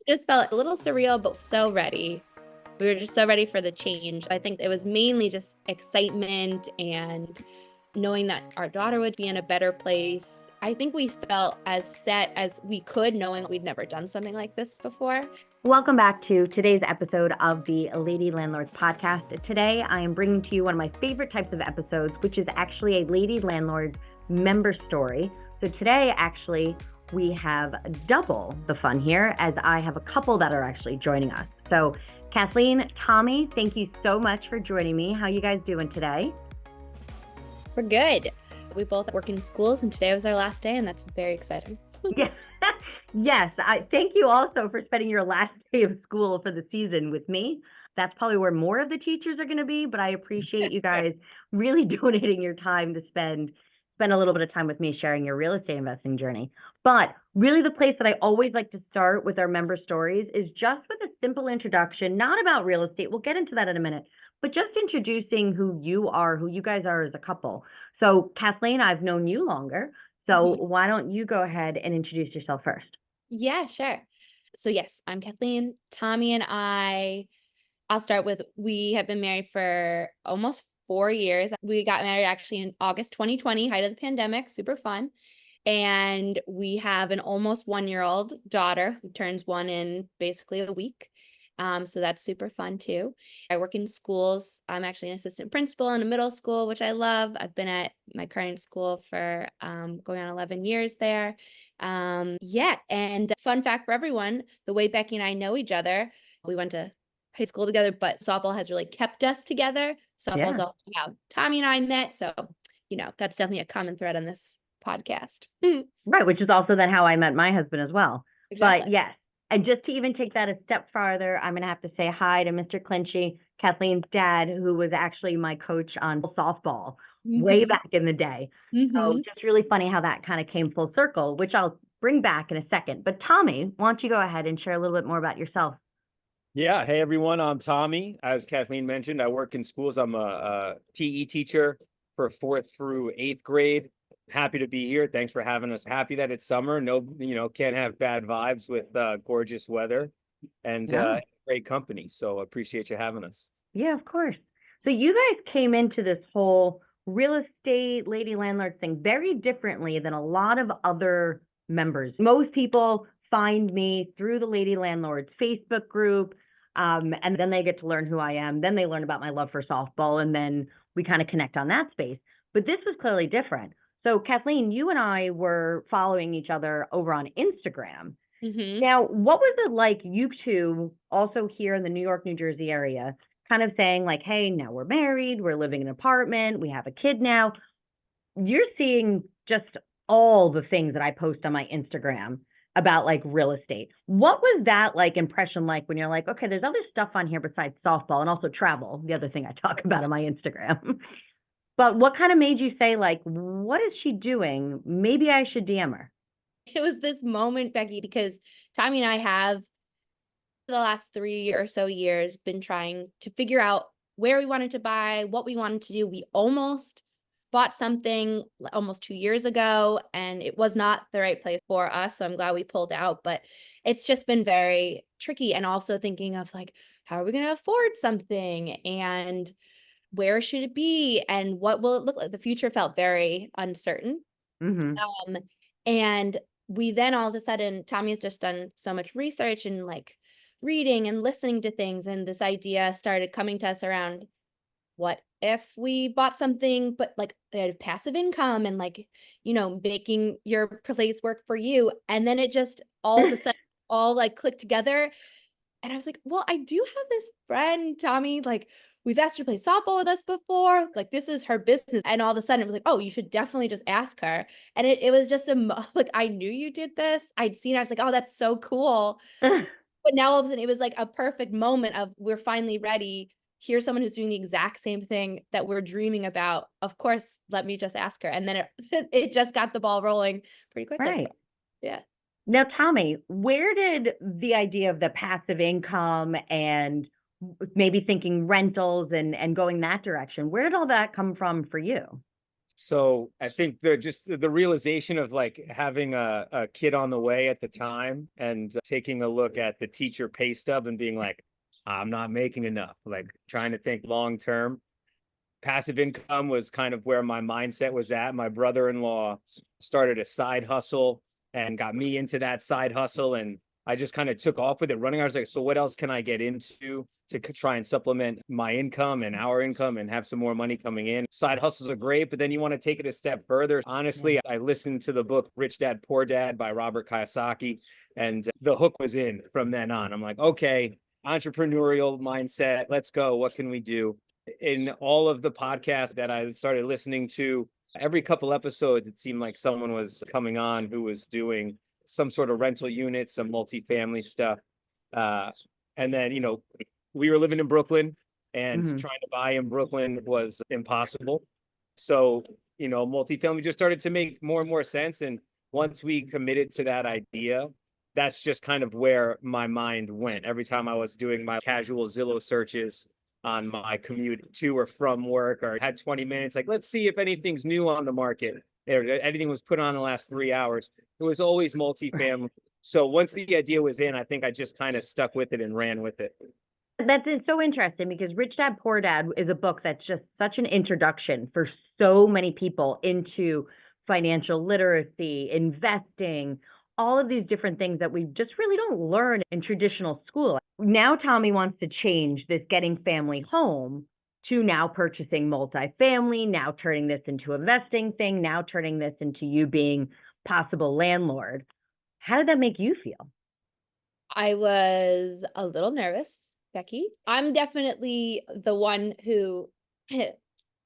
just felt a little surreal, but so ready. We were just so ready for the change. I think it was mainly just excitement and knowing that our daughter would be in a better place. I think we felt as set as we could, knowing we'd never done something like this before. Welcome back to today's episode of the Lady Landlords Podcast. Today, I am bringing to you one of my favorite types of episodes, which is actually a Lady Landlords member story. So today, actually, we have double the fun here, as I have a couple that are actually joining us. So Kathleen, Tommy, thank you so much for joining me. How you guys doing today? We're good. We both work in schools, and today was our last day, and that's very exciting. Yeah. Yes, I thank you also for spending your last day of school for the season with me. That's probably where more of the teachers are going to be, but I appreciate you guys really donating your time to spend a little bit of time with me sharing your real estate investing journey. But really the place that I always like to start with our member stories is just with a simple introduction, not about real estate. We'll get into that in a minute, but just introducing who you are, who you guys are as a couple. So Kathleen, I've known you longer. So why don't you go ahead and introduce yourself first? Yeah, sure. So yes, I'm Kathleen. Tommy and I'll start with, we have been married for almost 4 years. We got married actually in August 2020, height of the pandemic, super fun. And we have an almost 1-year-old daughter who turns one in basically a week. So that's super fun too. I work in schools. I'm actually an assistant principal in a middle school, which I love. I've been at my current school for going on 11 years there. Yeah. And fun fact for everyone, the way Becky and I know each other, we went to high school together, but softball has really kept us together. Softball's also how Tommy and I met. So, that's definitely a common thread on this podcast. Right, which is also then how I met my husband as well. Exactly. But yes, and just to even take that a step farther, I'm going to have to say hi to Mr. Clinchy, Kathleen's dad, who was actually my coach on softball way back in the day. So just really funny how that kind of came full circle, which I'll bring back in a second. But Tommy, why don't you go ahead and share a little bit more about yourself? Yeah. Hey, everyone. I'm Tommy. As Kathleen mentioned, I work in schools. I'm a PE teacher for 4th through 8th grade. Happy to be here. Thanks for having us. Happy that it's summer. No, can't have bad vibes with gorgeous weather and great company. So appreciate you having us. Yeah, of course. So you guys came into this whole real estate Lady Landlords thing very differently than a lot of other members. Most people find me through the Lady Landlords Facebook group, and then they get to learn who I am. Then they learn about my love for softball, and then we kind of connect on that space. But this was clearly different. So Kathleen, you and I were following each other over on Instagram. Now, what was it like, you two, also here in the New York, New Jersey area, kind of saying like, hey, now we're married, we're living in an apartment, we have a kid now. You're seeing just all the things that I post on my Instagram about like real estate. What was that like impression like when you're like, okay, there's other stuff on here besides softball and also travel, the other thing I talk about on my Instagram. But what kind of made you say like, what is she doing? Maybe I should DM her. It was this moment, Becky, because Tommy and I have, for the last 3 or so years, been trying to figure out where we wanted to buy, what we wanted to do. We almost bought something almost 2 years ago, and it was not the right place for us. So I'm glad we pulled out, but it's just been very tricky. And also thinking of like, how are we going to afford something? And where should it be? And what will it look like? The future felt very uncertain. And we then all of a sudden, Tommy has just done so much research and like reading and listening to things. And this idea started coming to us around, what if we bought something, but like they had passive income and like, making your place work for you. And then it just all of a sudden all like clicked together. And I was like, well, I do have this friend, Tommy, like we've asked her to play softball with us before. Like this is her business. And all of a sudden it was like, oh, you should definitely just ask her. And it was just like, I knew you did this. I'd seen it. I was like, oh, that's so cool. But now all of a sudden it was like a perfect moment of, we're finally ready. Here's someone who's doing the exact same thing that we're dreaming about. Of course, let me just ask her. And then it just got the ball rolling pretty quickly. Right. Yeah. Now, Tommy, where did the idea of the passive income and maybe thinking rentals and going that direction, where did all that come from for you? So I think the realization of like having a kid on the way at the time and taking a look at the teacher pay stub and being like, I'm not making enough, like trying to think long term. Passive income was kind of where my mindset was at. My brother-in-law started a side hustle and got me into that side hustle. And I just kind of took off with it running. I was like, so what else can I get into to try and supplement my income and our income and have some more money coming in? Side hustles are great, but then you want to take it a step further. Honestly, I listened to the book Rich Dad, Poor Dad by Robert Kiyosaki, and the hook was in from then on. I'm like, okay, entrepreneurial mindset. Let's go. What can we do? In all of the podcasts that I started listening to, every couple episodes, it seemed like someone was coming on who was doing some sort of rental unit, some multifamily stuff. And then, we were living in Brooklyn and trying to buy in Brooklyn was impossible. So, multifamily just started to make more and more sense. And once we committed to that idea, that's just kind of where my mind went. Every time I was doing my casual Zillow searches on my commute to or from work, or had 20 minutes, like, let's see if anything's new on the market. Anything was put on in the last 3 hours. It was always multifamily. So once the idea was in, I think I just kind of stuck with it and ran with it. That's so interesting because Rich Dad, Poor Dad is a book that's just such an introduction for so many people into financial literacy, investing, all of these different things that we just really don't learn in traditional school. Now Tommy wants to change this getting family home to now purchasing multifamily, now turning this into a vesting thing, now turning this into you being possible landlord. How did that make you feel? I was a little nervous, Becky. I'm definitely the one who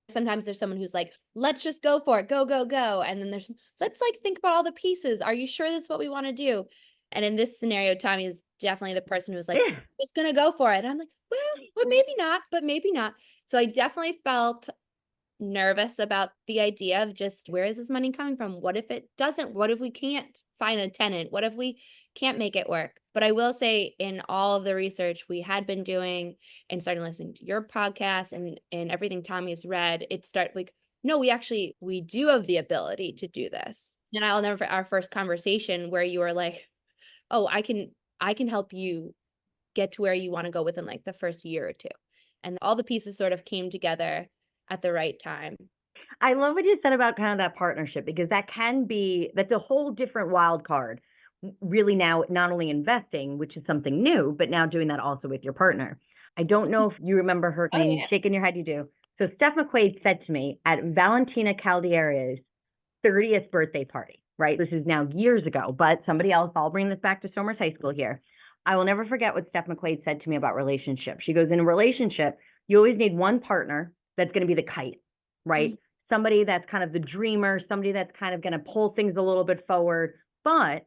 sometimes there's someone who's like, let's just go for it, go, go, go. And then let's like think about all the pieces. Are you sure this is what we want to do? And in this scenario, Tommy is definitely the person who's like, just gonna go for it. And I'm like, well, but maybe not, but maybe not. So I definitely felt nervous about the idea of just, where is this money coming from? What if it doesn't? What if we can't find a tenant? What if we can't make it work? But I will say, in all of the research we had been doing and starting listening to your podcast and everything Tommy's read, no, we do have the ability to do this. And I'll never forget our first conversation where you were like, oh, I can help you get to where you want to go within like the first year or two. And all the pieces sort of came together at the right time. I love what you said about kind of that partnership, because that's a whole different wild card. Really, now not only investing, which is something new, but now doing that also with your partner. I don't know if you remember her name. Yeah. Shaking your head, you do. So Steph McQuaid said to me at Valentina Caldieri's 30th birthday party, right? This is now years ago, but somebody else, I'll bring this back to Somers High School here. I will never forget what Steph McQuaid said to me about relationships. She goes, in a relationship, you always need one partner that's going to be the kite, right? Mm-hmm. Somebody that's kind of the dreamer, somebody that's kind of going to pull things a little bit forward. But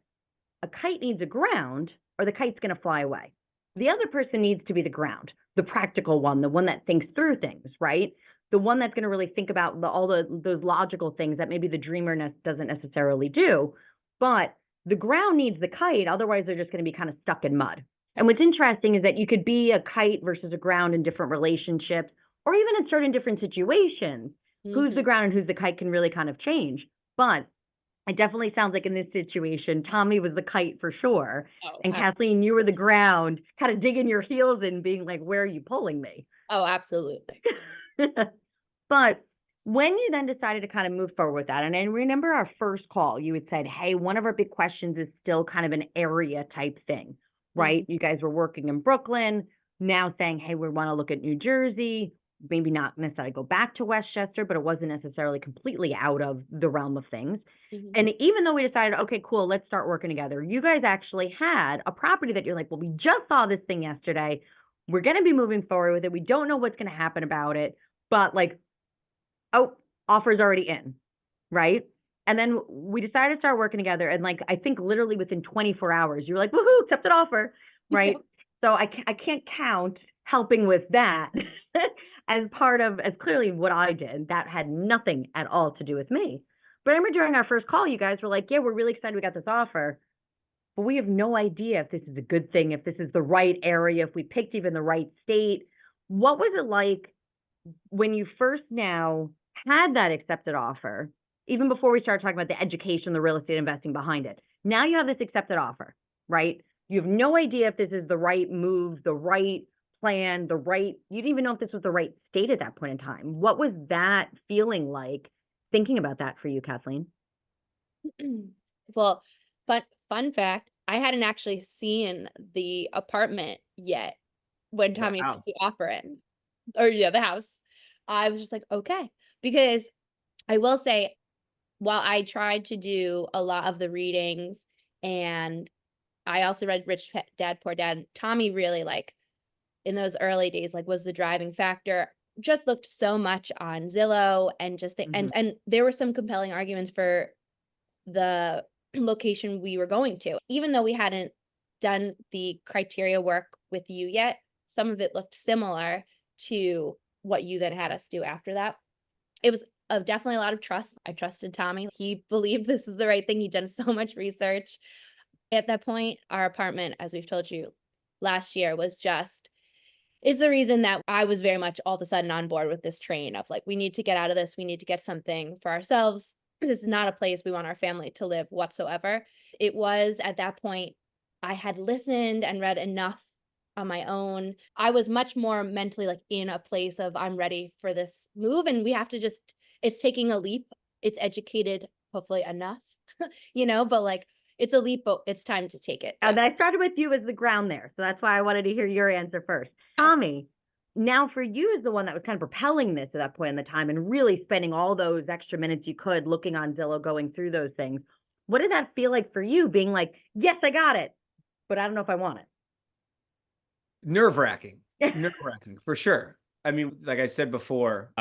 a kite needs a ground, or the kite's going to fly away. The other person needs to be the ground, the practical one, the one that thinks through things, right? The one that's going to really think about those logical things that maybe the dreamer doesn't necessarily do. But the ground needs the kite, otherwise they're just going to be kind of stuck in mud. And what's interesting is that you could be a kite versus a ground in different relationships, or even in certain different situations. Mm-hmm. Who's the ground and who's the kite can really kind of change. But it definitely sounds like in this situation, Tommy was the kite for sure. Oh, and absolutely. Kathleen, you were the ground, kind of digging your heels in, being like, where are you pulling me? Oh, absolutely. But when you then decided to kind of move forward with that, and I remember our first call, you had said, hey, one of our big questions is still kind of an area type thing, right? Mm-hmm. You guys were working in Brooklyn, now saying, hey, we want to look at New Jersey, maybe not necessarily go back to Westchester, but it wasn't necessarily completely out of the realm of things. Mm-hmm. And even though we decided, okay, cool, let's start working together, you guys actually had a property that you're like, well, we just saw this thing yesterday. We're going to be moving forward with it. We don't know what's going to happen about it, but like, oh, offer's already in, right? And then we decided to start working together. And like, I think literally within 24 hours, you were like, woohoo, accepted offer, right? So I can't count helping with that as clearly what I did. That had nothing at all to do with me. But I remember during our first call, you guys were like, yeah, we're really excited we got this offer, but we have no idea if this is a good thing, if this is the right area, if we picked even the right state. What was it like when you first now had that accepted offer, even before we start talking about the education, the real estate investing behind it. Now you have this accepted offer, right? You have no idea if this is the right move, the right plan, you didn't even know if this was the right state at that point in time. What was that feeling like thinking about that for you, Kathleen? Well, fun fact, I hadn't actually seen the apartment yet when The Tommy put house. the offer in. Or yeah, the house. I was just like, okay. Because I will say, while I tried to do a lot of the readings and I also read Dad, Poor Dad, Tommy really in those early days, was the driving factor. Just looked so much on Zillow and just and there were some compelling arguments for the location we were going to. Even though we hadn't done the criteria work with you yet, some of it looked similar to what you then had us do after that. It was definitely a lot of trust. I trusted Tommy. He believed this was the right thing. He'd done so much research. At that point, our apartment, as we've told you last year, is the reason that I was very much all of a sudden on board with this train of we need to get out of this. We need to get something for ourselves. This is not a place we want our family to live whatsoever. It was at that point, I had listened and read enough on my own. I was much more mentally in a place of I'm ready for this move. And we have to it's taking a leap. It's educated, hopefully enough, but it's a leap, but it's time to take it. And I started with you as the ground there. So that's why I wanted to hear your answer first. Tommy, now for you as the one that was kind of propelling this at that point in the time and really spending all those extra minutes you could looking on Zillow, going through those things. What did that feel like for you being like, yes, I got it, but I don't know if I want it? Nerve-wracking. Nerve-wracking, for sure. I mean, like I said before,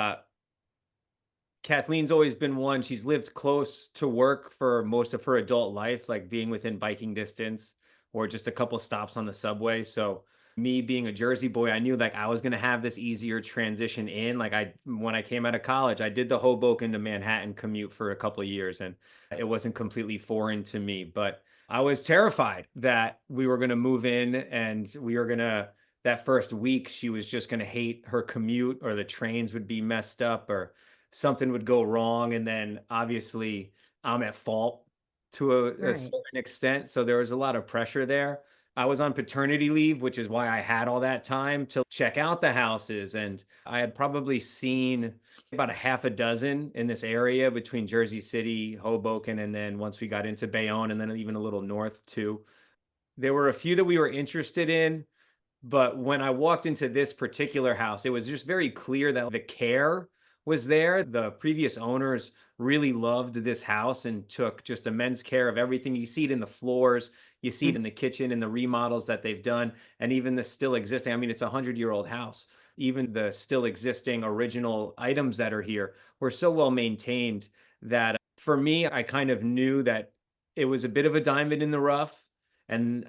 Kathleen's always been one. She's lived close to work for most of her adult life, being within biking distance or just a couple stops on the subway. So me being a Jersey boy, I knew I was going to have this easier transition in. When I came out of college, I did the Hoboken to Manhattan commute for a couple of years, and it wasn't completely foreign to me. But I was terrified that we were going to move in and that first week, she was just going to hate her commute, or the trains would be messed up, or something would go wrong. And then obviously I'm at fault to a certain extent. So there was a lot of pressure there. I was on paternity leave, which is why I had all that time to check out the houses. And I had probably seen about a half a dozen in this area between Jersey City, Hoboken, and then once we got into Bayonne, and then even a little north too. There were a few that we were interested in, but when I walked into this particular house, it was just very clear that the care was there. The previous owners really loved this house and took just immense care of everything. You see it in the floors, you see it in the kitchen, in the remodels that they've done, and even the still existing. I mean, it's a 100-year-old house. Even the still existing original items that are here were so well maintained that for me, I kind of knew that it was a bit of a diamond in the rough. And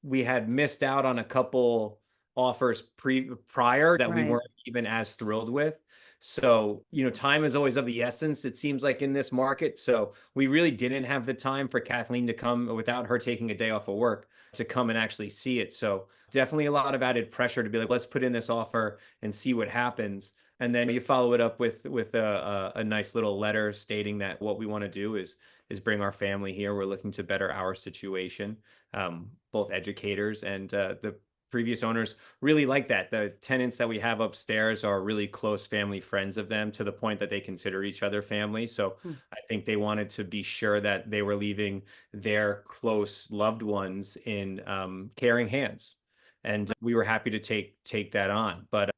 we had missed out on a couple offers prior that we weren't even as thrilled with. So, time is always of the essence, it seems like, in this market. So we really didn't have the time for Kathleen to come, without her taking a day off of work, to come and actually see it. So definitely a lot of added pressure to be like, let's put in this offer and see what happens. And then you follow it up with a nice little letter stating that what we want to do is bring our family here. We're looking to better our situation. Both educators and the previous owners really like that. The tenants that we have upstairs are really close family friends of them, to the point that they consider each other family. So I think they wanted to be sure that they were leaving their close loved ones in caring hands. And we were happy to take that on. But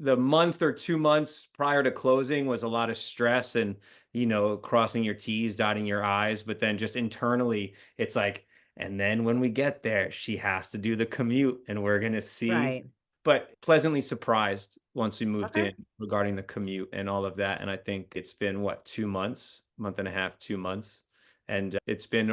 the month or 2 months prior to closing was a lot of stress and, crossing your T's, dotting your I's. But then just internally, it's and then when we get there, she has to do the commute, and we're going to see. Right. But pleasantly surprised once we moved in regarding the commute and all of that. And I think it's been 2 months, month and a half, 2 months. And it's been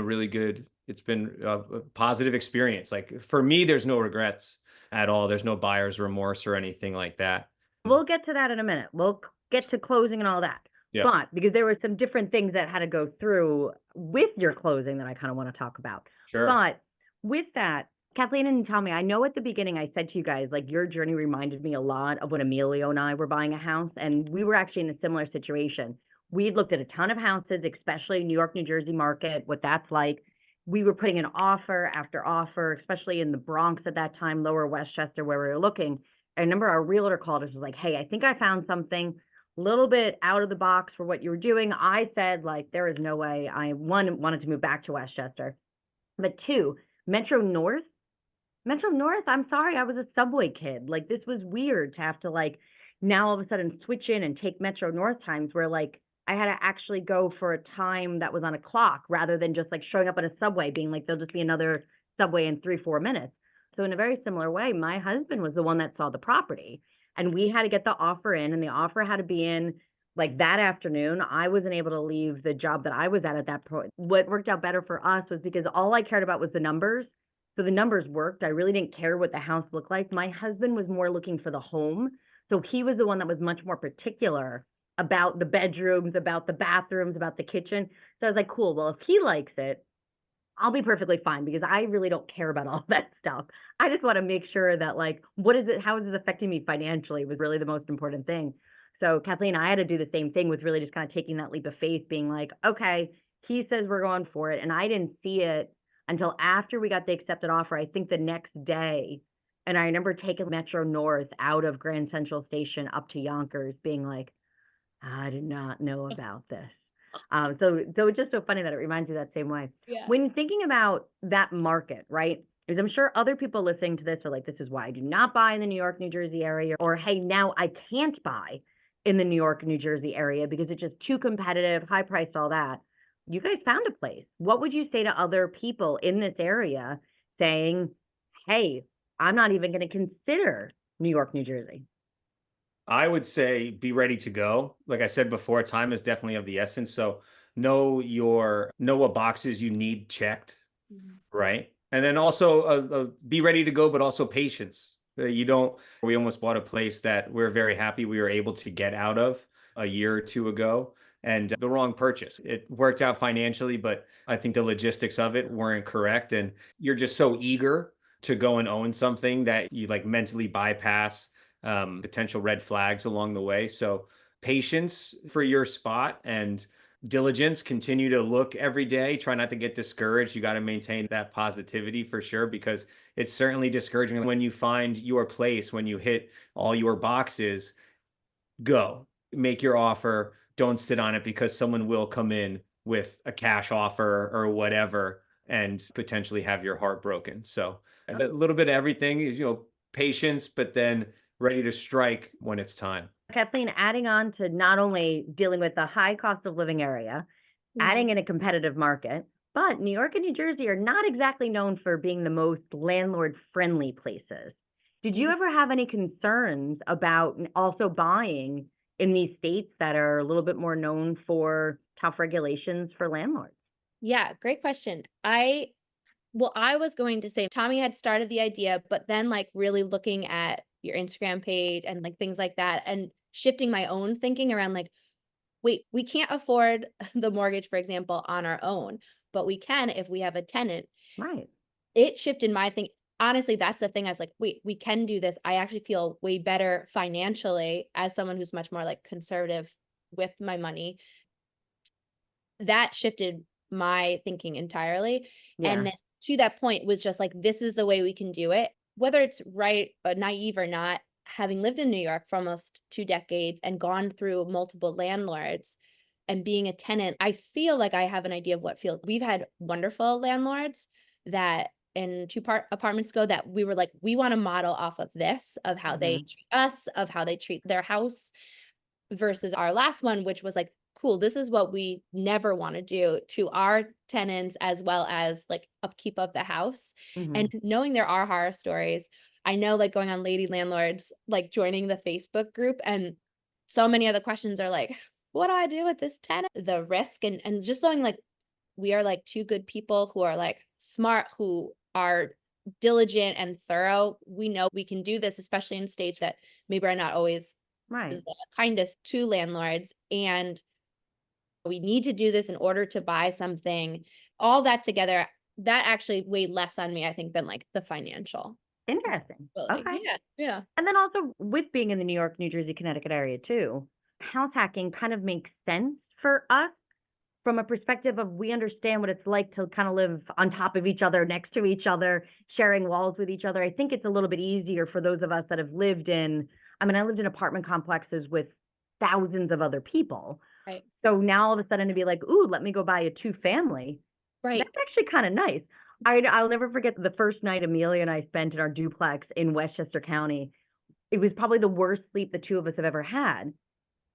a positive experience. For me, there's no regrets at all. There's no buyer's remorse or anything like that. We'll get to that in a minute. We'll get to closing and all that. Yeah. But because there were some different things that had to go through with your closing that I kind of want to talk about. Sure. But with that, Kathleen and Tommy, I know at the beginning I said to you guys, like, your journey reminded me a lot of when Emilio and I were buying a house, and we were actually in a similar situation. We'd looked at a ton of houses, especially New York, New Jersey market, what that's like. We were putting in offer after offer, especially in the Bronx at that time, Lower Westchester, where we were looking. I remember our realtor called us, was like, hey, I think I found something a little bit out of the box for what you were doing. I said, like, there is no way. I, one, wanted to move back to Westchester, but two, Metro North. Metro North, I'm sorry, I was a subway kid. Like, this was weird to have to, like, now all of a sudden switch in and take Metro North times where, like, I had to actually go for a time that was on a clock rather than just like showing up at a subway being like, there'll just be another subway in 3-4 minutes. So in a very similar way, my husband was the one that saw the property, and we had to get the offer in, and the offer had to be in like that afternoon. I wasn't able to leave the job that I was at that point. What worked out better for us was because all I cared about was the numbers. So the numbers worked. I really didn't care what the house looked like. My husband was more looking for the home. So he was the one that was much more particular about the bedrooms, about the bathrooms, about the kitchen. So I was like, cool, well, if he likes it, I'll be perfectly fine because I really don't care about all that stuff. I just want to make sure that, like, what is it, how is it affecting me financially was really the most important thing. So Kathleen, I had to do the same thing with really just kind of taking that leap of faith, being like, okay, he says we're going for it. And I didn't see it until after we got the accepted offer, I think the next day. And I remember taking Metro North out of Grand Central Station up to Yonkers, being like, I did not know about this. So it's just so funny that it reminds you that same way. Yeah. When thinking about that market, right? Because I'm sure other people listening to this are like, this is why I do not buy in the New York, New Jersey area, or hey, now I can't buy in the New York, New Jersey area because it's just too competitive, high priced, all that. You guys found a place. What would you say to other people in this area saying, hey, I'm not even going to consider New York, New Jersey? I would say be ready to go. Like I said before, time is definitely of the essence. So know what boxes you need checked, right? And then also be ready to go, but also patience. You don't. We almost bought a place that we're very happy we were able to get out of a year or two ago, and the wrong purchase. It worked out financially, but I think the logistics of it weren't correct. And you're just so eager to go and own something that you like mentally bypass potential red flags along the way. So patience for your spot and diligence. Continue to look every day. Try not to get discouraged. You got to maintain that positivity for sure, because it's certainly discouraging when you find your place, when you hit all your boxes. Go make your offer. Don't sit on it because someone will come in with a cash offer or whatever and potentially have your heart broken. So a little bit of everything is, patience, but then ready to strike when it's time. Kathleen, adding on to not only dealing with the high cost of living area, adding in a competitive market, but New York and New Jersey are not exactly known for being the most landlord-friendly places. Did you ever have any concerns about also buying in these states that are a little bit more known for tough regulations for landlords? Yeah, great question. I was going to say Tommy had started the idea, but then like really looking at your Instagram page and like things like that and shifting my own thinking around like, wait, we can't afford the mortgage, for example, on our own, but we can if we have a tenant. Right. It shifted my thinking. Honestly, that's the thing. I was like, wait, we can do this. I actually feel way better financially as someone who's much more like conservative with my money. That shifted my thinking entirely. Yeah. And then to that point was just like, this is the way we can do it. Whether it's right or naive or not, having lived in New York for almost 2 decades and gone through multiple landlords and being a tenant, I feel like I have an idea of what feels. We've had wonderful landlords that in 2-part apartments ago that we were like, we want to model off of this, of how they treat us, of how they treat their house, versus our last one, which was like, cool, this is what we never want to do to our tenants as well as like upkeep of the house. And knowing there are horror stories, I know like going on Lady Landlords, like joining the Facebook group, and so many of the questions are like, what do I do with this tenant? The risk and just knowing like we are like 2 good people who are like smart, who are diligent and thorough. We know we can do this, especially in states that maybe are not always Right. the kindest to landlords. And we need to do this in order to buy something. All that together that actually weighed less on me, I think, than like the financial Interesting. ability. Okay. Yeah. Yeah. And then also with being in the New York, New Jersey, Connecticut area too, house hacking kind of makes sense for us from a perspective of we understand what it's like to kind of live on top of each other, next to each other, sharing walls with each other. I think it's a little bit easier for those of us that have lived in, I mean, I lived in apartment complexes with thousands of other people. Right. So now all of a sudden to be like, ooh, let me go buy a two-family. Right. That's actually kind of nice. I'll never forget the first night Amelia and I spent in our duplex in Westchester County. It was probably the worst sleep the two of us have ever had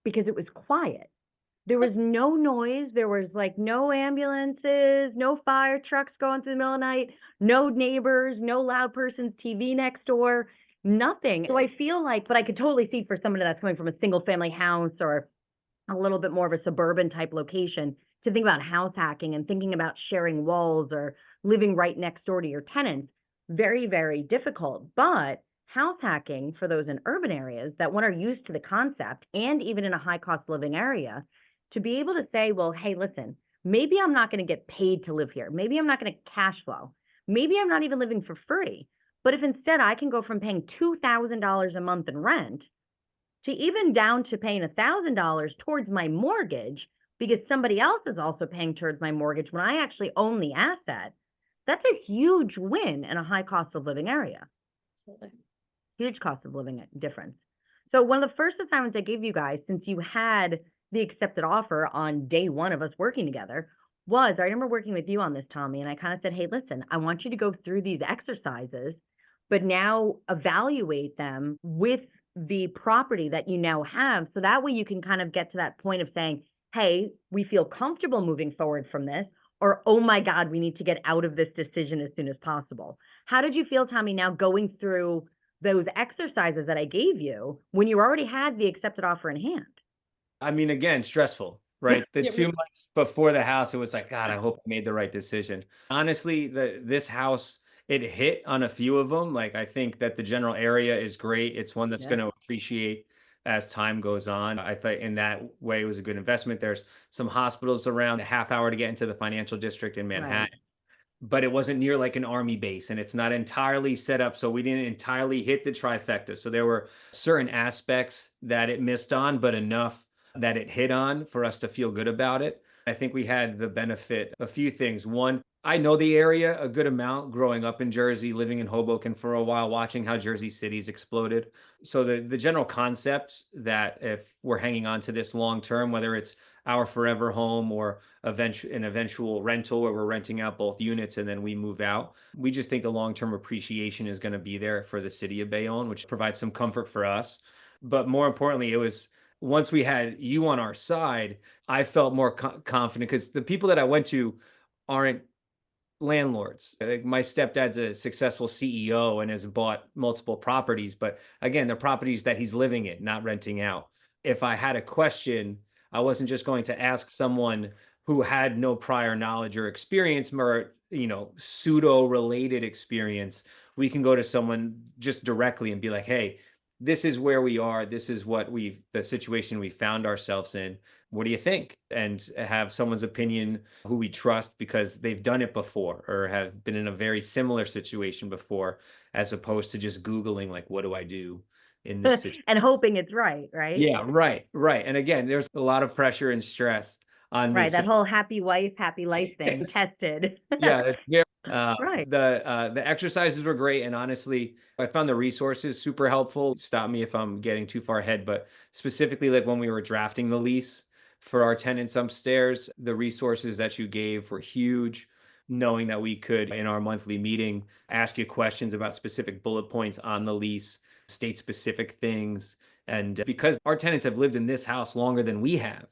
because it was quiet. There was no noise. There was like no ambulances, no fire trucks going through the middle of the night, no neighbors, no loud person's TV next door, nothing. So I feel like, but I could totally see for somebody that's coming from a single family house or a little bit more of a suburban type location to think about house hacking and thinking about sharing walls or living right next door to your tenants. Very, very difficult. But house hacking for those in urban areas that one are used to the concept and even in a high cost living area to be able to say, well, hey, listen, maybe I'm not going to get paid to live here. Maybe I'm not going to cash flow. Maybe I'm not even living for free. But if instead I can go from paying $2,000 a month in rent to even down to paying $1,000 towards my mortgage because somebody else is also paying towards my mortgage when I actually own the asset, that's a huge win in a high cost of living area. Absolutely. Huge cost of living difference. So one of the first assignments I gave you guys, since you had the accepted offer on day one of us working together, was I remember working with you on this, Tommy, and I kind of said, hey, listen, I want you to go through these exercises, but now evaluate them with the property that you now have. So that way you can kind of get to that point of saying, hey, we feel comfortable moving forward from this, or, oh my God, we need to get out of this decision as soon as possible. How did you feel, Tommy, now going through those exercises that I gave you when you already had the accepted offer in hand? I mean, again, stressful, right? The Yeah, 2 months before the house, it was like, God, I hope I made the right decision. Honestly, this house, it hit on a few of them. Like, I think that the general area is great. It's one that's Yeah. going to appreciate as time goes on. I thought in that way it was a good investment. There's some hospitals around a half hour to get into the financial district in Manhattan. Right. But it wasn't near like an army base and it's not entirely set up. So we didn't entirely hit the trifecta. So there were certain aspects that it missed on, but enough that it hit on for us to feel good about it. I think we had the benefit of a few things. One, I know the area a good amount growing up in Jersey, living in Hoboken for a while, watching how Jersey City's exploded. So the general concept that if we're hanging on to this long term, whether it's our forever home or an eventual rental where we're renting out both units and then we move out, we just think the long-term appreciation is going to be there for the city of Bayonne, which provides some comfort for us. But more importantly, it was once we had you on our side, I felt more confident because the people that I went to aren't landlords. Like my stepdad's a successful CEO and has bought multiple properties, but again, they're properties that he's living in, not renting out. If I had a question, I wasn't just going to ask someone who had no prior knowledge or experience, more, pseudo related experience. We can go to someone just directly and be like, hey, this is where we are. This is the situation we found ourselves in. What do you think? And have someone's opinion who we trust because they've done it before or have been in a very similar situation before, as opposed to just Googling, like, what do I do in this situation? And hoping it's right? Yeah, right. And again, there's a lot of pressure and stress on me. Right, that whole happy wife, happy life thing tested. Yeah, it's very, Right. the exercises were great, and honestly, I found the resources super helpful. Stop me if I'm getting too far ahead, but specifically, like when we were drafting the lease for our tenants upstairs, the resources that you gave were huge. Knowing that we could, in our monthly meeting, ask you questions about specific bullet points on the lease, state specific things, and because our tenants have lived in this house longer than we have.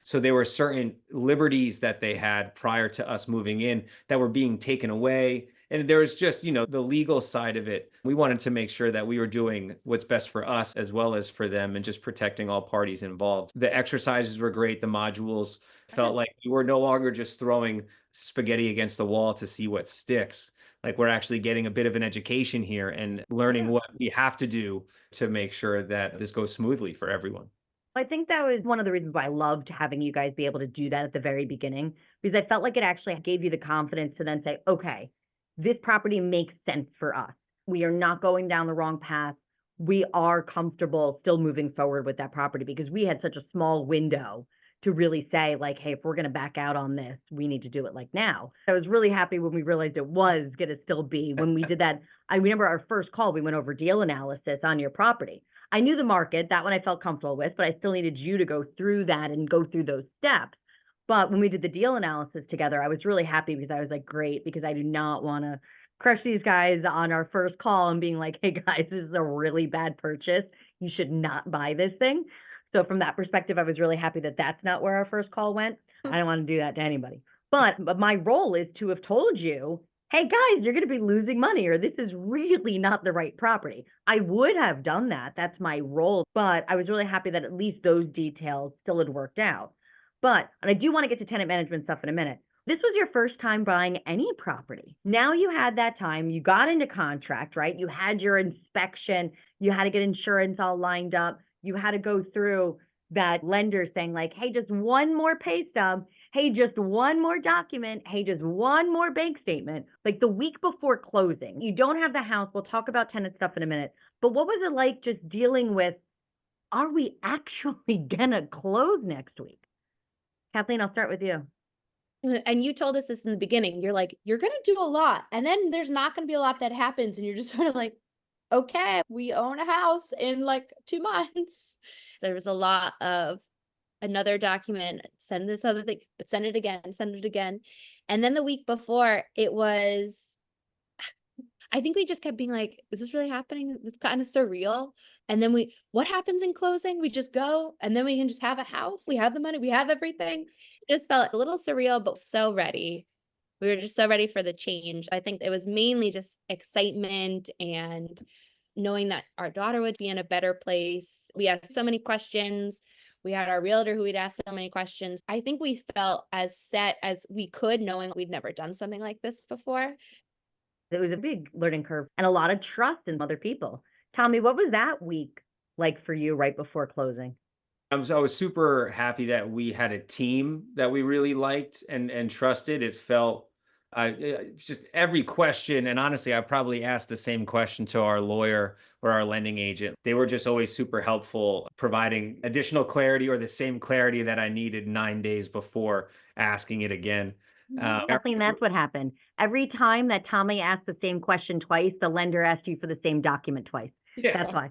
So there were certain liberties that they had prior to us moving in that were being taken away. And there was just, the legal side of it. We wanted to make sure that we were doing what's best for us as well as for them and just protecting all parties involved. The exercises were great. The modules felt like we were no longer just throwing spaghetti against the wall to see what sticks. Like we're actually getting a bit of an education here and learning what we have to do to make sure that this goes smoothly for everyone. I think that was one of the reasons why I loved having you guys be able to do that at the very beginning, because I felt like it actually gave you the confidence to then say, okay, this property makes sense for us. We are not going down the wrong path. We are comfortable still moving forward with that property because we had such a small window to really say, like, hey, if we're going to back out on this, we need to do it like now. I was really happy when we realized it was going to still be when we did that. I remember our first call, we went over deal analysis on your property. I knew the market, that one I felt comfortable with, but I still needed you to go through that and go through those steps. But when we did the deal analysis together, I was really happy because I was like, great, because I do not want to crush these guys on our first call and being like, hey guys, this is a really bad purchase. You should not buy this thing. So from that perspective, I was really happy that that's not where our first call went. I don't want to do that to anybody. But my role is to have told you, hey guys, you're going to be losing money or this is really not the right property. I would have done that. That's my role. But I was really happy that at least those details still had worked out. And I do want to get to tenant management stuff in a minute. This was your first time buying any property. Now you had that time, you got into contract, right? You had your inspection, you had to get insurance all lined up. You had to go through that lender saying like, hey, just one more pay stub. Hey, just one more document. Hey, just one more bank statement. Like the week before closing, you don't have the house. We'll talk about tenant stuff in a minute. But what was it like just dealing with, are we actually gonna close next week? Kathleen, I'll start with you. And you told us this in the beginning. You're like, you're going to do a lot. And then there's not going to be a lot that happens. And you're just sort of like, okay, we own a house in like 2 months. There was a lot of another document, send this other thing, send it again, send it again. And then the week before, it was, I think we just kept being like, is this really happening? It's kind of surreal. And then what happens in closing? We just go and then we can just have a house. We have the money, we have everything. It just felt a little surreal, but so ready. We were just so ready for the change. I think it was mainly just excitement and knowing that our daughter would be in a better place. We asked so many questions. We had our realtor who we'd asked so many questions. I think we felt as set as we could, knowing we'd never done something like this before. It was a big learning curve and a lot of trust in other people. Tommy, what was that week like for you right before closing? I was super happy that we had a team that we really liked and trusted. It felt just every question, and honestly, I probably asked the same question to our lawyer or our lending agent. They were just always super helpful, providing additional clarity or the same clarity that I needed 9 days before asking it again. Kathleen, that's what happened. Every time that Tommy asked the same question twice, the lender asked you for the same document twice. Yeah. That's why.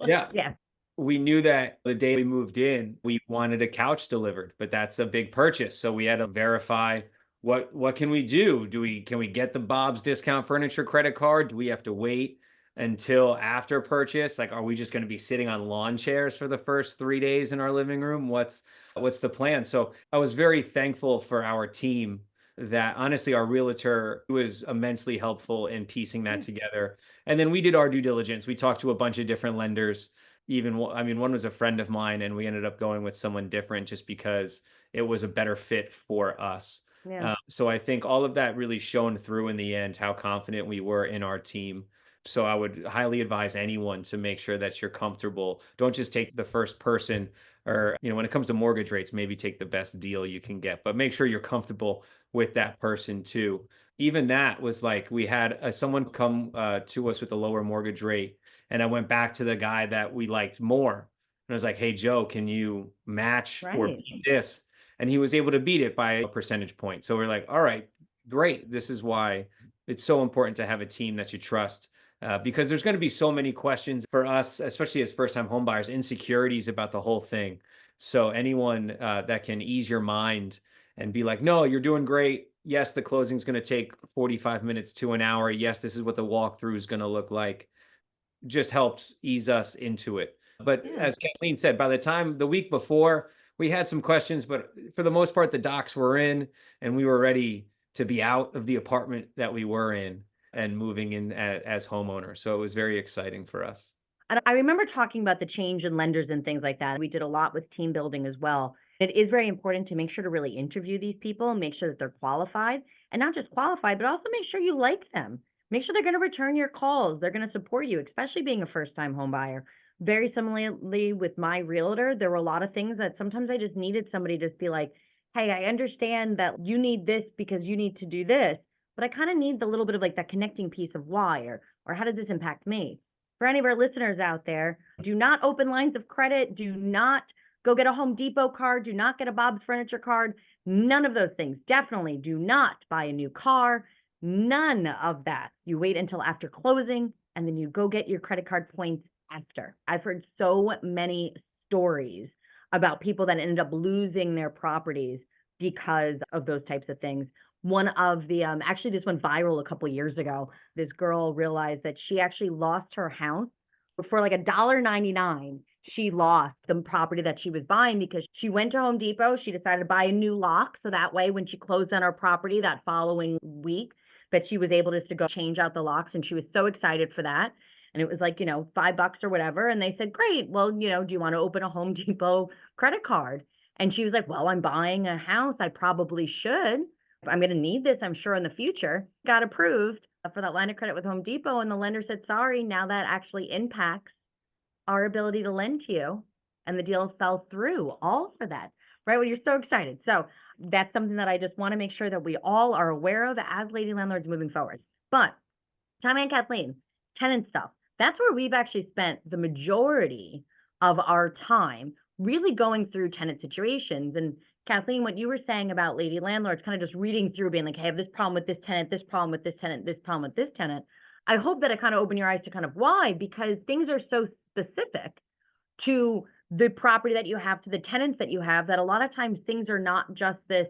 Yeah. Yeah. We knew that the day we moved in, we wanted a couch delivered, but that's a big purchase. So we had to verify what can we do? Can we get the Bob's Discount Furniture credit card? Do we have to wait until after purchase? Like, are we just going to be sitting on lawn chairs for the first 3 days in our living room? What's the plan? So I was very thankful for our team that honestly our realtor was immensely helpful in piecing that together. And then we did our due diligence. We talked to a bunch of different lenders. I mean, one was a friend of mine, and we ended up going with someone different just because it was a better fit for us. Yeah. So I think all of that really shone through in the end, how confident we were in our team. So I would highly advise anyone to make sure that you're comfortable. Don't just take the first person or, when it comes to mortgage rates, maybe take the best deal you can get, but make sure you're comfortable with that person too. Even that was like, we had someone come to us with a lower mortgage rate. And I went back to the guy that we liked more. And I was like, hey, Joe, can you match or Right. beat this? And he was able to beat it by a percentage point. So we're like, all right, great. This is why it's so important to have a team that you trust. Because there's going to be so many questions for us, especially as first-time homebuyers, insecurities about the whole thing. So anyone that can ease your mind and be like, no, you're doing great. Yes, the closing is going to take 45 minutes to an hour. Yes, this is what the walkthrough is going to look like. Just helped ease us into it. But Yeah. as Kathleen said, by the time the week before, we had some questions, but for the most part, the docs were in and we were ready to be out of the apartment that we were in and moving in as homeowners. So it was very exciting for us. And I remember talking about the change in lenders and things like that. We did a lot with team building as well. It is very important to make sure to really interview these people and make sure that they're qualified, and not just qualified, but also make sure you like them. Make sure they're going to return your calls. They're going to support you, especially being a first-time home buyer. very similarly with my realtor, there were a lot of things that sometimes I just needed somebody to just be like, hey, I understand that you need this because you need to do this, but I kind of need the little bit of like that connecting piece of why, or how does this impact me? For any of our listeners out there, do not open lines of credit. Do not go get a Home Depot card. Do not get a Bob's Furniture card. None of those things. Definitely do not buy a new car. None of that. You wait until after closing and then you go get your credit card points after. I've heard so many stories about people that ended up losing their properties because of those types of things. One of the actually this went viral a couple years ago. This girl realized that she actually lost her house for like $1.99. She lost the property that she was buying because she went to Home Depot. She decided to buy a new lock. So that way, when she closed on her property that following week, that she was able just to go change out the locks. And she was so excited for that. And it was like, $5 or whatever. And they said, great. Well, do you want to open a Home Depot credit card? And she was like, well, I'm buying a house. I probably should. I'm going to need this, I'm sure, in the future. Got approved for that line of credit with Home Depot. And the lender said, sorry, now that actually impacts our ability to lend to you. And the deal fell through all for that, right? Well, you're so excited. So that's something that I just want to make sure that we all are aware of as Lady Landlords moving forward. But Tommy and Kathleen, tenant stuff, that's where we've actually spent the majority of our time really going through tenant situations. And Kathleen, what you were saying about Lady Landlords, kind of just reading through, being like, hey, I have this problem with this tenant, this problem with this tenant, this problem with this tenant. I hope that it kind of opened your eyes to kind of why, because things are so specific to the property that you have, to the tenants that you have, that a lot of times things are not just this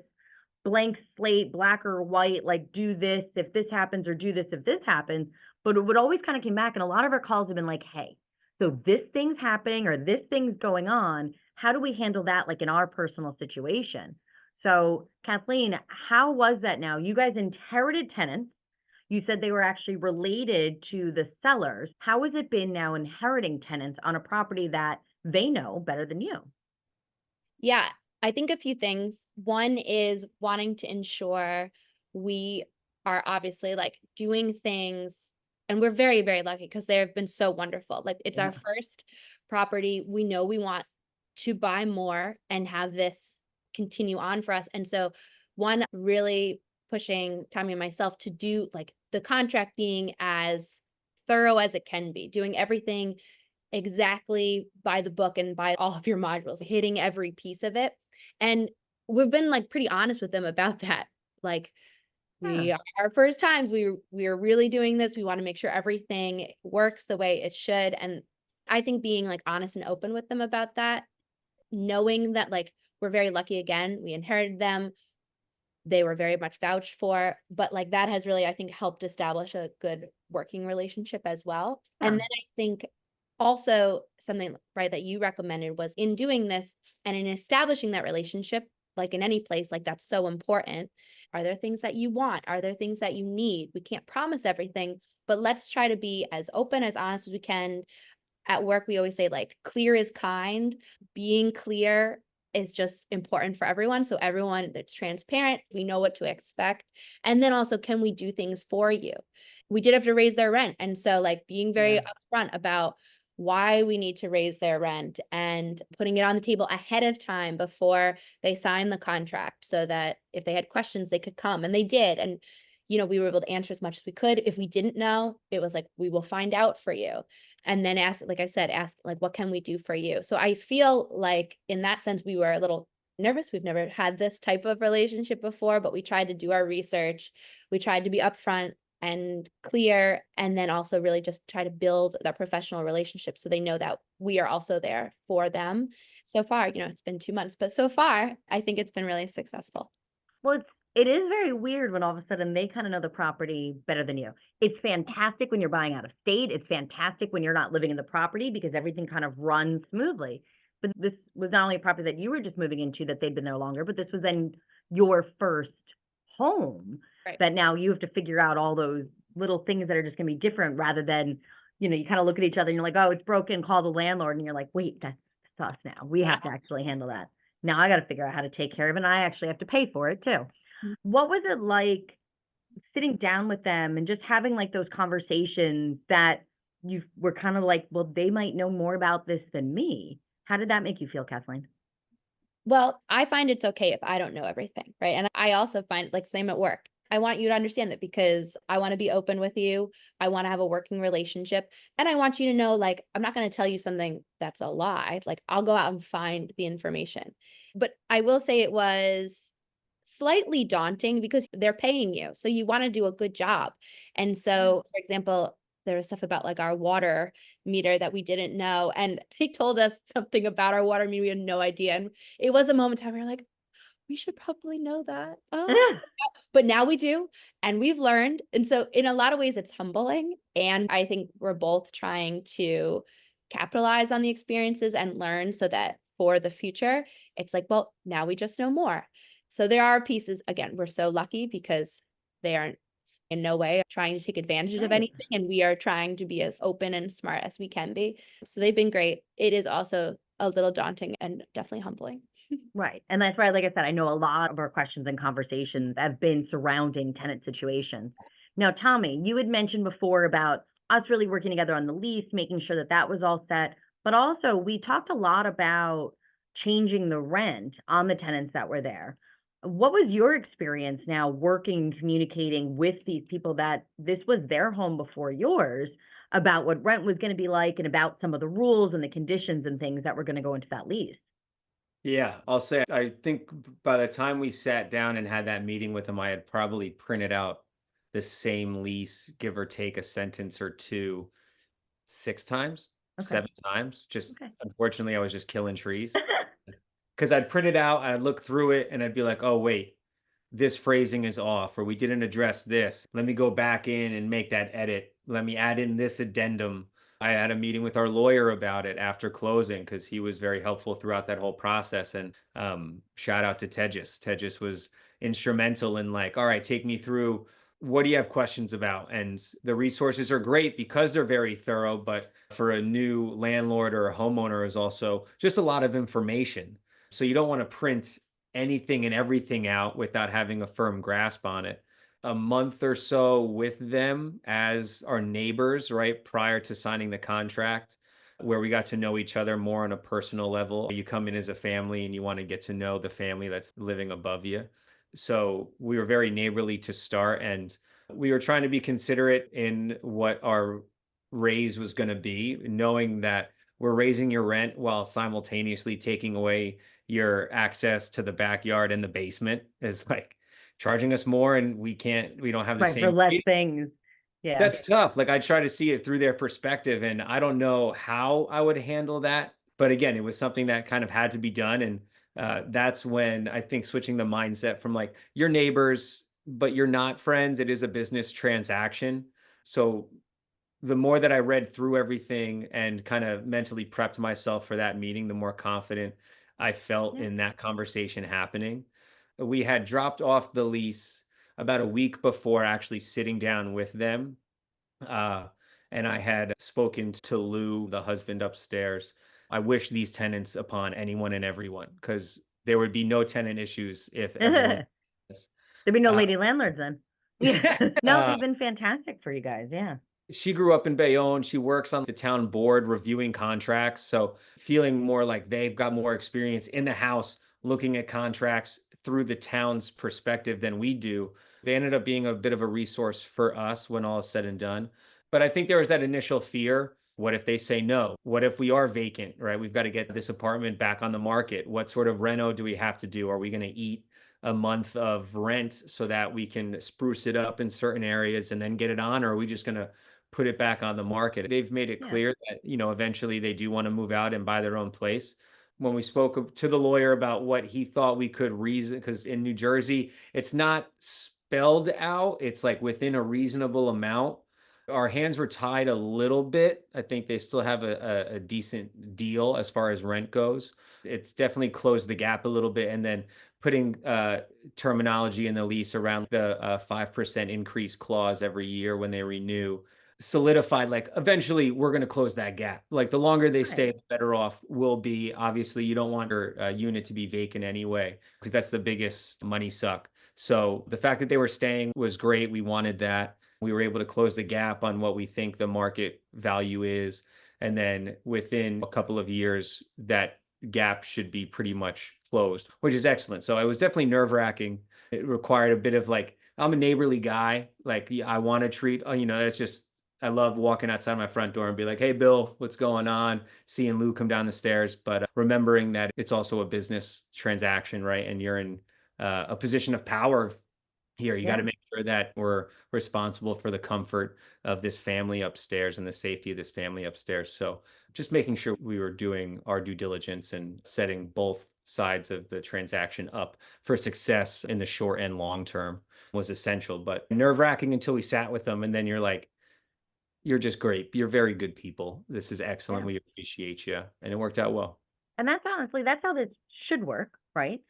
blank slate, black or white, like do this if this happens or do this if this happens. But it would always kind of come back. And a lot of our calls have been like, hey, so this thing's happening or this thing's going on. How do we handle that, like in our personal situation? So Kathleen, how was that now? You guys inherited tenants. You said they were actually related to the sellers. How has it been now inheriting tenants on a property that they know better than you? Yeah, I think a few things. One is wanting to ensure we are obviously like doing things, and we're very, very lucky because they have been so wonderful. Like it's our Yeah. first property. We know we want to buy more and have this continue on for us. And so, one, really pushing Tommy and myself to do like the contract being as thorough as it can be, doing everything exactly by the book and by all of your modules, hitting every piece of it. And we've been like pretty honest with them about that. Like Yeah. we are our first times, we are really doing this. We want to make sure everything works the way it should. And I think being like honest and open with them about that, knowing that like we're very lucky again, we inherited them. They were very much vouched for, but like that has really, I think, helped establish a good working relationship as well. And Yeah. then I think also something, right, that you recommended was in doing this and in establishing that relationship, like in any place, like that's so important. Are there things that you want? Are there things that you need? We can't promise everything, but let's try to be as open, as honest as we can. At work, we always say like clear is kind. Being clear is just important for everyone. So everyone that's transparent, we know what to expect. And then also, can we do things for you? We did have to raise their rent. And so like being very Yeah. upfront about why we need to raise their rent and putting it on the table ahead of time before they sign the contract so that if they had questions, they could come, and they did. And, we were able to answer as much as we could. If we didn't know, it was like, we will find out for you. And then ask, like I said, ask like, what can we do for you? So I feel like in that sense, we were a little nervous. We've never had this type of relationship before, but we tried to do our research. We tried to be upfront and clear, and then also really just try to build that professional relationship so they know that we are also there for them. So far, it's been 2 months, but so far, I think it's been really successful. Well, it is very weird when all of a sudden they kind of know the property better than you. It's fantastic when you're buying out of state. It's fantastic when you're not living in the property because everything kind of runs smoothly. But this was not only a property that you were just moving into that they'd been there longer, but this was then your first home Right. that now you have to figure out all those little things that are just going to be different rather than, you kind of look at each other and you're like, oh, it's broken, call the landlord. And you're like, wait, that's us now. We have to actually handle that. Now I got to figure out how to take care of it. And I actually have to pay for it too. Mhm. What was it like sitting down with them and just having like those conversations that you were kind of like, well, they might know more about this than me. How did that make you feel, Kathleen? Well, I find it's okay if I don't know everything, right? And I also find like same at work. I want you to understand that because I want to be open with you. I want to have a working relationship. And I want you to know, like, I'm not going to tell you something that's a lie. Like, I'll go out and find the information. But I will say it was slightly daunting because they're paying you. So you want to do a good job. And so, for example, there was stuff about like our water meter that we didn't know. And they told us something about our water meter. We had no idea. And it was a moment in time we were like, we should probably know that. Oh, but now we do, and we've learned. And so in a lot of ways, it's humbling. And I think we're both trying to capitalize on the experiences and learn so that for the future, it's like, well, now we just know more. So there are pieces, again, we're so lucky because they aren't in no way trying to take advantage of Right. anything. And we are trying to be as open and smart as we can be. So they've been great. It is also a little daunting and definitely humbling. Right. And that's why, like I said, I know a lot of our questions and conversations have been surrounding tenant situations. Now, Tommy, you had mentioned before about us really working together on the lease, making sure that that was all set. But also, we talked a lot about changing the rent on the tenants that were there. What was your experience now working, communicating with these people that this was their home before yours about what rent was going to be like and about some of the rules and the conditions and things that were going to go into that lease? Yeah, I'll say I think by the time we sat down and had that meeting with him, I had probably printed out the same lease, give or take a sentence or two, 6 times, Okay. 7 times. Just Okay. unfortunately, I was just killing trees because I'd print it out, I'd look through it, and I'd be like, "Oh wait, this phrasing is off, or we didn't address this. Let me go back in and make that edit. Let me add in this addendum." I had a meeting with our lawyer about it after closing because he was very helpful throughout that whole process. And shout out to Tejas. Tejas was instrumental in like, all right, take me through, what do you have questions about? And the resources are great because they're very thorough, but for a new landlord or a homeowner is also just a lot of information. So you don't want to print anything and everything out without having a firm grasp on it. A month or so with them as our neighbors, right, prior to signing the contract, where we got to know each other more on a personal level. You come in as a family and you want to get to know the family that's living above you. So we were very neighborly to start, and we were trying to be considerate in what our raise was going to be, knowing that we're raising your rent while simultaneously taking away your access to the backyard and the basement is like charging us more, and we don't have the Right, for same less rate. things. Yeah. That's tough. Like I try to see it through their perspective, and I don't know how I would handle that. But again, it was something that kind of had to be done. And that's when I think switching the mindset from like your neighbors, but you're not friends. It is a business transaction. So the more that I read through everything and kind of mentally prepped myself for that meeting, the more confident I felt Yeah. in that conversation happening. We had dropped off the lease about a week before actually sitting down with them. Uh, and I had spoken to Lou, the husband upstairs. I wish these tenants upon anyone and everyone because there would be no tenant issues if everyone. There'd be no Uh, lady landlords then. Yeah. No, uh, they've been fantastic for you guys. Yeah. she grew up in Bayonne. She works on the town board reviewing contracts. So feeling more like they've got more experience in the house looking at contracts through the town's perspective than we do. They ended up being a bit of a resource for us when all is said and done. But I think there was that initial fear. What if they say no? What if we are vacant, right? We've got to get this apartment back on the market. What sort of reno do we have to do? Are we going to eat a month of rent so that we can spruce it up in certain areas and then get it on? Or are we just going to put it back on the market? They've made it Yeah. clear that, eventually they do want to move out and buy their own place. When we spoke to the lawyer about what he thought we could reason, because in New Jersey, it's not spelled out, it's like within a reasonable amount. Our hands were tied a little bit. I think they still have a decent deal as far as rent goes. It's definitely closed the gap a little bit. And then putting terminology in the lease around the 5% increase clause every year when they renew solidified, like eventually we're going to close that gap. Like the longer they Right. stay, the better off we'll be. Obviously, you don't want your unit to be vacant anyway, because that's the biggest money suck. So the fact that they were staying was great. We wanted that. We were able to close the gap on what we think the market value is. And then within a couple of years, that gap should be pretty much closed, which is excellent. So it was definitely nerve-wracking. It required a bit of like, I'm a neighborly guy. Like I want to treat, it's just, I love walking outside my front door and be like, hey, Bill, what's going on? Seeing Lou come down the stairs, but remembering that it's also a business transaction, right? And you're in a position of power here. You got Yeah. to make sure that we're responsible for the comfort of this family upstairs and the safety of this family upstairs. So just making sure we were doing our due diligence and setting both sides of the transaction up for success in the short and long term was essential, but nerve-wracking until we sat with them. And then you're like, you're just great. You're very good people. This is excellent. Yeah. We appreciate you. And it worked out well. And that's how this should work, right?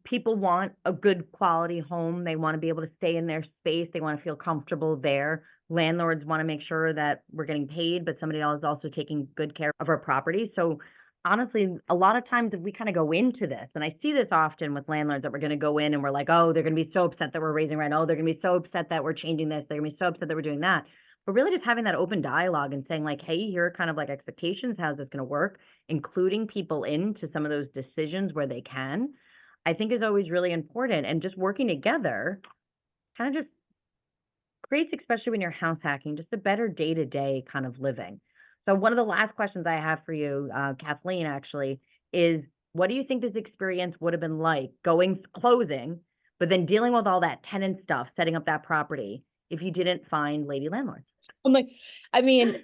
People want a good quality home. They want to be able to stay in their space. They want to feel comfortable there. Landlords want to make sure that we're getting paid, but somebody else is also taking good care of our property. So honestly, a lot of times we kind of go into this, and I see this often with landlords that we're going to go in and we're like, oh, they're going to be so upset that we're raising rent. Oh, they're going to be so upset that we're changing this. They're going to be so upset that we're doing that. But really just having that open dialogue and saying like, hey, here are kind of like expectations. How's this going to work? Including people into some of those decisions where they can, I think is always really important. And just working together kind of just creates, especially when you're house hacking, just a better day-to-day kind of living. So one of the last questions I have for you, Kathleen, actually, is what do you think this experience would have been like closing, but then dealing with all that tenant stuff, setting up that property, if you didn't find Lady Landlords? I'm like, I mean,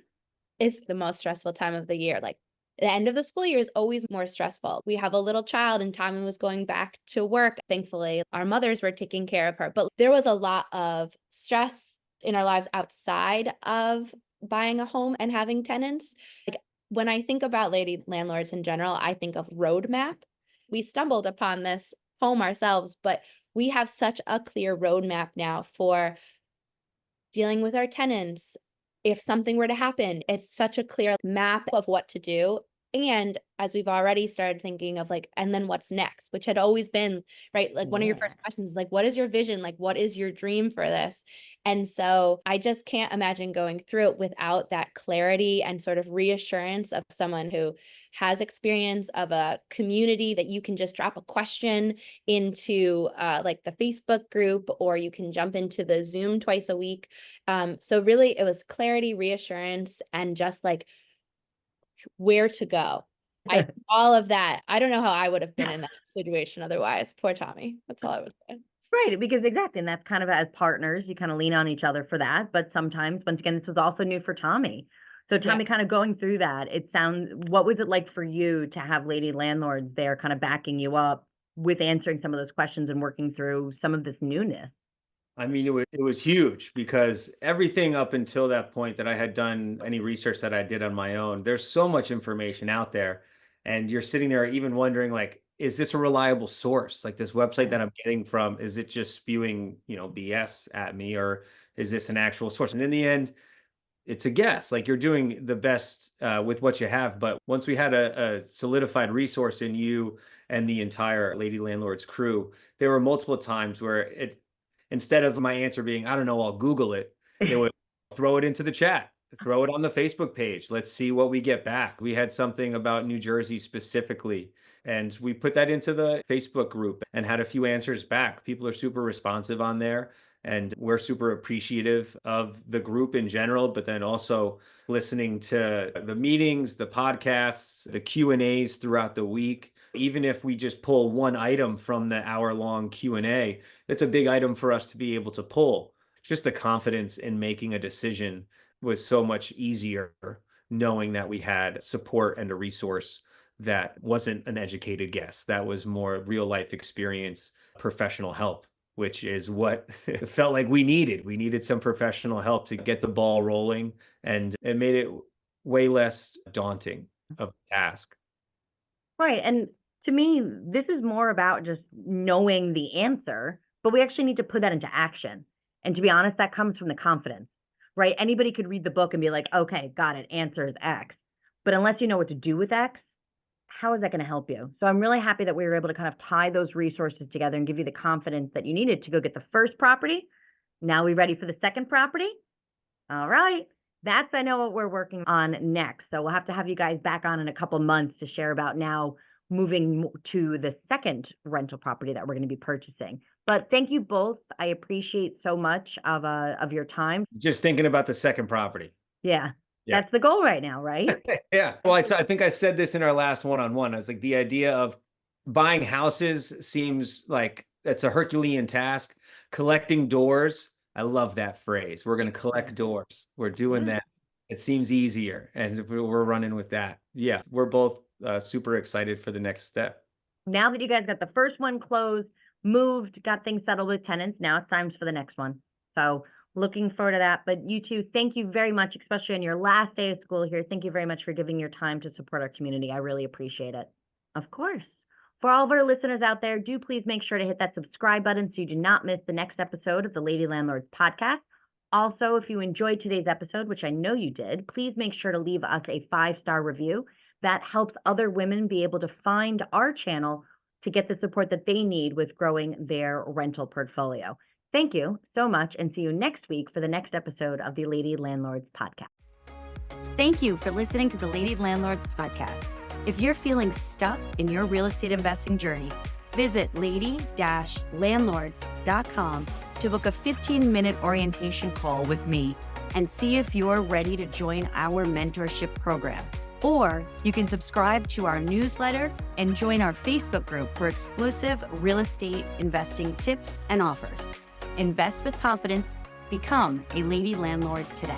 it's the most stressful time of the year. Like the end of the school year is always more stressful. We have a little child and Tommy was going back to work. Thankfully, our mothers were taking care of her, but there was a lot of stress in our lives outside of buying a home and having tenants. Like when I think about Lady Landlords in general, I think of roadmap. We stumbled upon this home ourselves, but we have such a clear roadmap now for dealing with our tenants. If something were to happen, it's such a clear map of what to do. And as we've already started thinking of like, and then what's next, which had always been, right? Like one of your Yeah. first questions is like, what is your vision? Like, what is your dream for this? And so I just can't imagine going through it without that clarity and sort of reassurance of someone who has experience of a community that you can just drop a question into like the Facebook group, or you can jump into the Zoom twice a week. So really it was clarity, reassurance, and just like where to go. All of that. I don't know how I would have been in that situation otherwise. Poor Tommy. That's all I would say. Right, because exactly, and that's kind of as partners, you kind of lean on each other for that. But sometimes, once again, this was also new for Tommy. So Yeah. Tommy, kind of going through that, what was it like for you to have Lady Landlords there kind of backing you up with answering some of those questions and working through some of this newness? I mean, it was huge because everything up until that point that I had done any research that I did on my own, there's so much information out there. And you're sitting there even wondering, like, is this a reliable source? Like this website that I'm getting from, is it just spewing, BS at me, or is this an actual source? And in the end, it's a guess. Like you're doing the best with what you have. But once we had a solidified resource in you and the entire Lady Landlords crew, there were multiple times where instead of my answer being, I don't know, I'll Google it, they would throw it into the chat, throw it on the Facebook page. Let's see what we get back. We had something about New Jersey specifically, and we put that into the Facebook group and had a few answers back. People are super responsive on there. And we're super appreciative of the group in general, but then also listening to the meetings, the podcasts, the Q&As throughout the week. Even if we just pull one item from the hour-long Q&A, it's a big item for us to be able to pull. Just the confidence in making a decision was so much easier knowing that we had support and a resource that wasn't an educated guess. That was more real life experience, professional help, which is what it felt like we needed. We needed some professional help to get the ball rolling, and it made it way less daunting of a task. Right. And to me, this is more about just knowing the answer, but we actually need to put that into action. And to be honest, that comes from the confidence, right? Anybody could read the book and be like, okay, got it, answer is X. But unless you know what to do with X, how is that going to help you? So I'm really happy that we were able to kind of tie those resources together and give you the confidence that you needed to go get the first property, Now we ready for the second property? All right. That's, I know, what we're working on next. So we'll have to have you guys back on in a couple months to share about now moving to the second rental property that we're going to be purchasing. But thank you both. I appreciate so much of your time. Just thinking about the second property. Yeah. Yeah. That's the goal right now, right? Yeah. Well, I think I said this in our last one-on-one. I was like, the idea of buying houses seems like it's a Herculean task. Collecting doors, I love that phrase. We're going to collect doors. We're doing that. It seems easier, and we're running with that. Yeah, we're both super excited for the next step. Now that you guys got the first one closed, moved, got things settled with tenants, now it's time for the next one. So looking forward to that. But you two, thank you very much, especially on your last day of school here. Thank you very much for giving your time to support our community. I really appreciate it. Of course. For all of our listeners out there, do please make sure to hit that subscribe button so you do not miss the next episode of the Lady Landlords Podcast. Also, if you enjoyed today's episode, which I know you did, please make sure to leave us a 5-star review. That helps other women be able to find our channel to get the support that they need with growing their rental portfolio. Thank you so much, and see you next week for the next episode of the Lady Landlords Podcast. Thank you for listening to the Lady Landlords Podcast. If you're feeling stuck in your real estate investing journey, visit lady-landlords.com to book a 15-minute orientation call with me and see if you're ready to join our mentorship program. Or you can subscribe to our newsletter and join our Facebook group for exclusive real estate investing tips and offers. Invest with confidence. Become a Lady Landlord today.